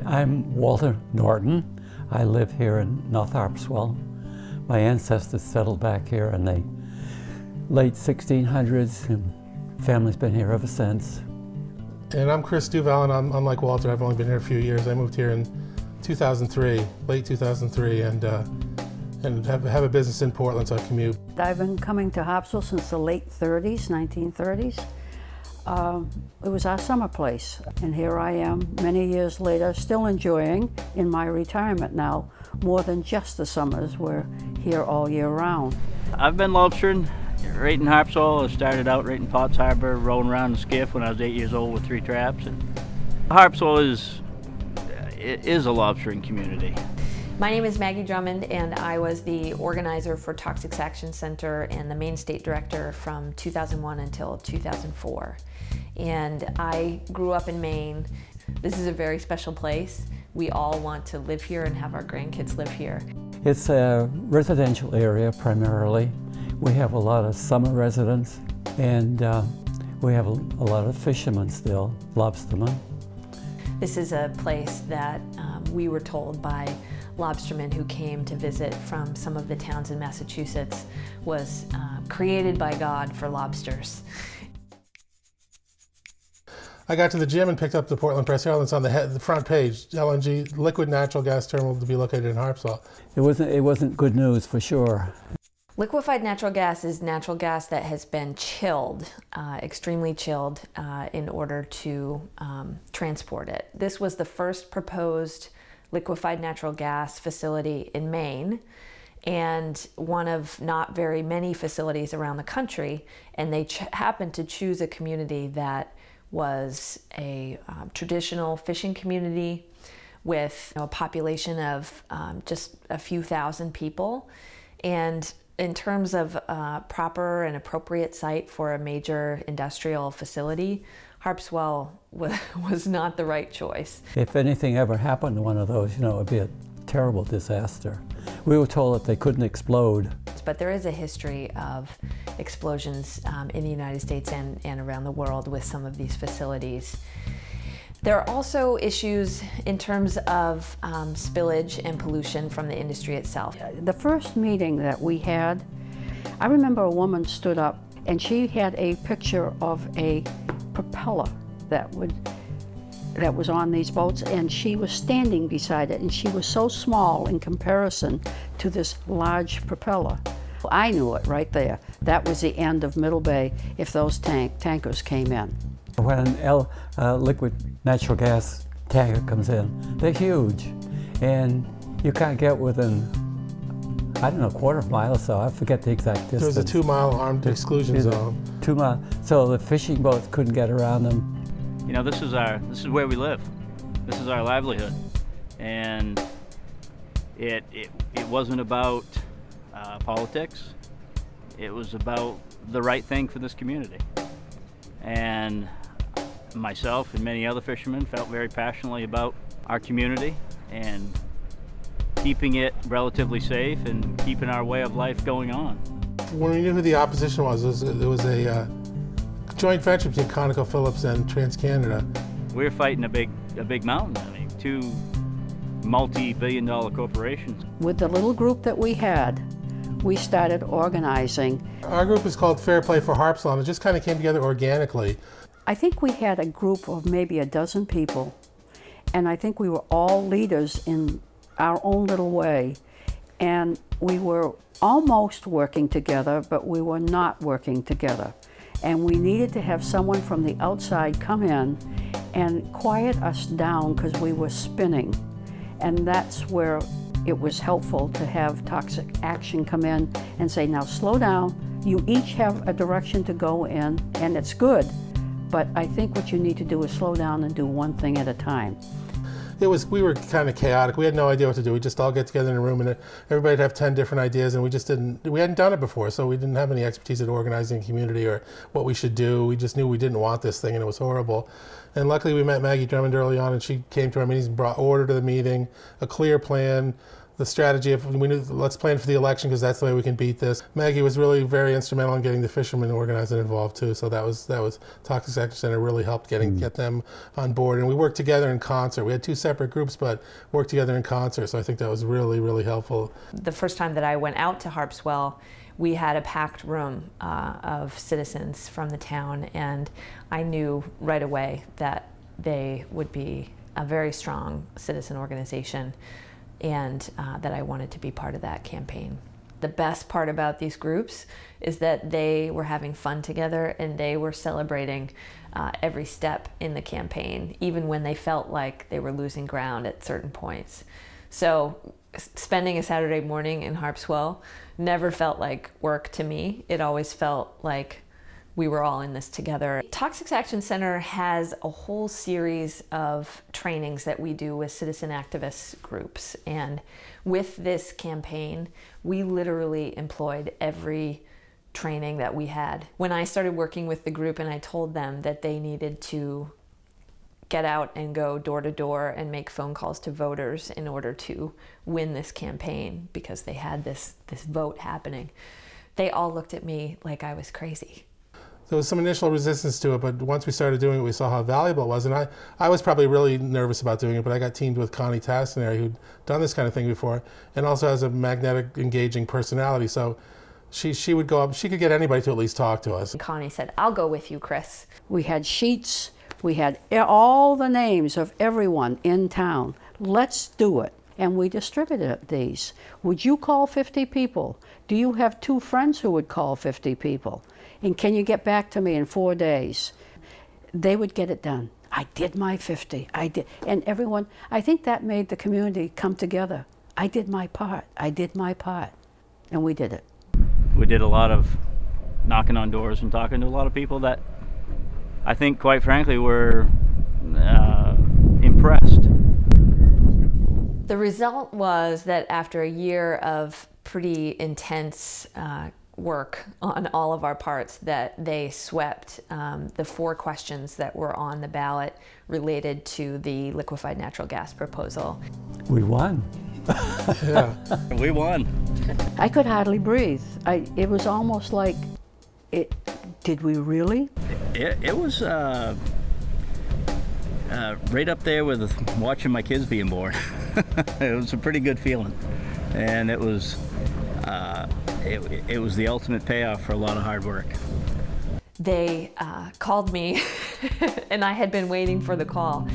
I'm Walter Norton. I live here in North Harpswell. My ancestors settled back here in the late 1600s, and family's been here ever since. And I'm Chris Duval, and I'm like Walter. I've only been here a few years. I moved here in 2003, late 2003, and have a business in Portland, so I commute. I've been coming to Harpswell since the late 30s, 1930s. It was our summer place, and here I am many years later, still enjoying, in my retirement now, more than just the summers. We're here all year round. I've been lobstering right in Harpswell. I started out right in Potts Harbor, rolling around the skiff when I was 8 years old with 3 traps. And Harpswell is a lobstering community. My name is Maggie Drummond, and I was the organizer for Toxics Action Center and the Maine State Director from 2001 until 2004. And I grew up in Maine. This is a very special place. We all want to live here and have our grandkids live here. It's a residential area primarily. We have a lot of summer residents, and we have a lot of fishermen still, lobstermen. This is a place that we were told by lobstermen who came to visit from some of the towns in Massachusetts was created by God for lobsters. I got to the gym and picked up the Portland Press Herald. It's on the front page. LNG, liquid natural gas terminal, to be located in Harpswell. It wasn't good news for sure. Liquefied natural gas is natural gas that has been chilled, extremely chilled, in order to transport it. This was the first proposed liquefied natural gas facility in Maine, and one of not very many facilities around the country, and they happened to choose a community that was a traditional fishing community with a population of just a few thousand people. And in terms of proper and appropriate site for a major industrial facility, Harpswell was not the right choice. If anything ever happened to one of those, it would be a terrible disaster. We were told that they couldn't explode. But there is a history of explosions in the United States and around the world with some of these facilities. There are also issues in terms of spillage and pollution from the industry itself. The first meeting that we had, I remember a woman stood up and she had a picture of a propeller that was on these boats, and she was standing beside it, and she was so small in comparison to this large propeller. I knew it right there. That was the end of Middle Bay if those tankers came in. When an liquid natural gas tanker comes in, they're huge, and you can't get within, I don't know, a quarter of a mile or so. I forget the exact distance. There's a 2-mile armed exclusion zone. 2 miles. So the fishing boats couldn't get around them. This is where we live. This is our livelihood, and it wasn't about politics. It was about the right thing for this community. And myself and many other fishermen felt very passionately about our community and keeping it relatively safe and keeping our way of life going on. When we knew who the opposition was, it was a joint venture between ConocoPhillips and TransCanada. We were fighting a big mountain. I mean, 2 multi-billion-dollar corporations. With the little group that we had, we started organizing. Our group is called Fair Play for Harpswell, and it just kind of came together organically. I think we had a group of maybe a dozen people, and I think we were all leaders in our own little way. And we were almost working together, but we were not working together. And we needed to have someone from the outside come in and quiet us down because we were spinning. And that's where it was helpful to have Toxic Action come in and say, now slow down, you each have a direction to go in, and it's good, but I think what you need to do is slow down and do one thing at a time. We were kind of chaotic. We had no idea what to do. We'd just all get together in a room and everybody'd have 10 different ideas, and we hadn't done it before, so we didn't have any expertise at organizing a community or what we should do. We just knew we didn't want this thing and it was horrible. And luckily we met Maggie Drummond early on, and she came to our meetings and brought order to the meeting, a clear plan, the strategy of we knew let's plan for the election because that's the way we can beat this. Maggie was really very instrumental in getting the fishermen organized and involved too. So that was Toxic Action Center really helped get them on board, and we worked together in concert. We had two separate groups, but worked together in concert. So I think that was really, really helpful. The first time that I went out to Harpswell, we had a packed room of citizens from the town, and I knew right away that they would be a very strong citizen organization, and that I wanted to be part of that campaign. The best part about these groups is that they were having fun together, and they were celebrating every step in the campaign, even when they felt like they were losing ground at certain points. So spending a Saturday morning in Harpswell never felt like work to me. It always felt like we were all in this together. Toxic Action Center has a whole series of trainings that we do with citizen activist groups. And with this campaign, we literally employed every training that we had. When I started working with the group and I told them that they needed to get out and go door to door and make phone calls to voters in order to win this campaign because they had this vote happening, they all looked at me like I was crazy. There was some initial resistance to it, but once we started doing it, we saw how valuable it was. And I was probably really nervous about doing it, but I got teamed with Connie Tassinari, who'd done this kind of thing before, and also has a magnetic, engaging personality. So she would go up, she could get anybody to at least talk to us. Connie said, "I'll go with you, Chris." We had sheets. We had all the names of everyone in town. Let's do it. And we distributed these. Would you call 50 people? Do you have 2 friends who would call 50 people? And can you get back to me in 4 days? They would get it done. I did my 50. I did. And everyone, I think that made the community come together. I did my part. I did my part. And we did it. We did a lot of knocking on doors and talking to a lot of people that I think, quite frankly, were impressed. The result was that after a year of pretty intense work on all of our parts, that they swept the 4 questions that were on the ballot related to the liquefied natural gas proposal. We won. Yeah. We won. I could hardly breathe. It was almost like, did we really? It was right up there with watching my kids being born. It was a pretty good feeling, and it was the ultimate payoff for a lot of hard work. They called me, and I had been waiting for the call,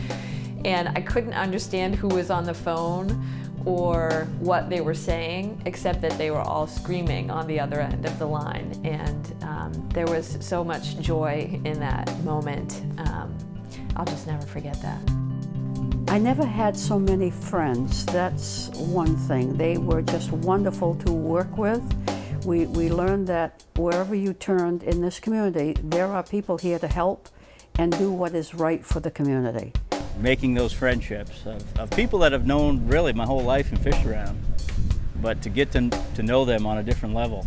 and I couldn't understand who was on the phone or what they were saying, except that they were all screaming on the other end of the line. And there was so much joy in that moment. I'll just never forget that. I never had so many friends. That's one thing. They were just wonderful to work with. We learned that wherever you turned in this community, there are people here to help and do what is right for the community. Making those friendships of people that I've known really my whole life and fished around, but to get to know them on a different level,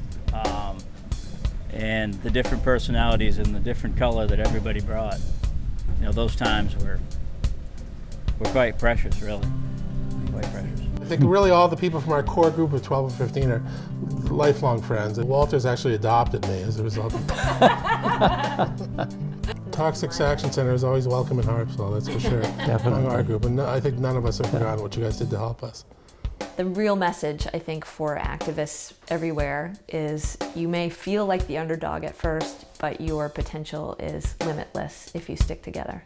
and the different personalities and the different color that everybody brought. You know, those times were quite precious, really, quite precious. I think really all the people from our core group of 12 or 15 are lifelong friends. Walter's actually adopted me as a result of Toxic Action Center is always welcome in Harpswell, that's for sure. Definitely. Among our group, and I think none of us have forgotten what you guys did to help us. The real message, I think, for activists everywhere is you may feel like the underdog at first, but your potential is limitless if you stick together.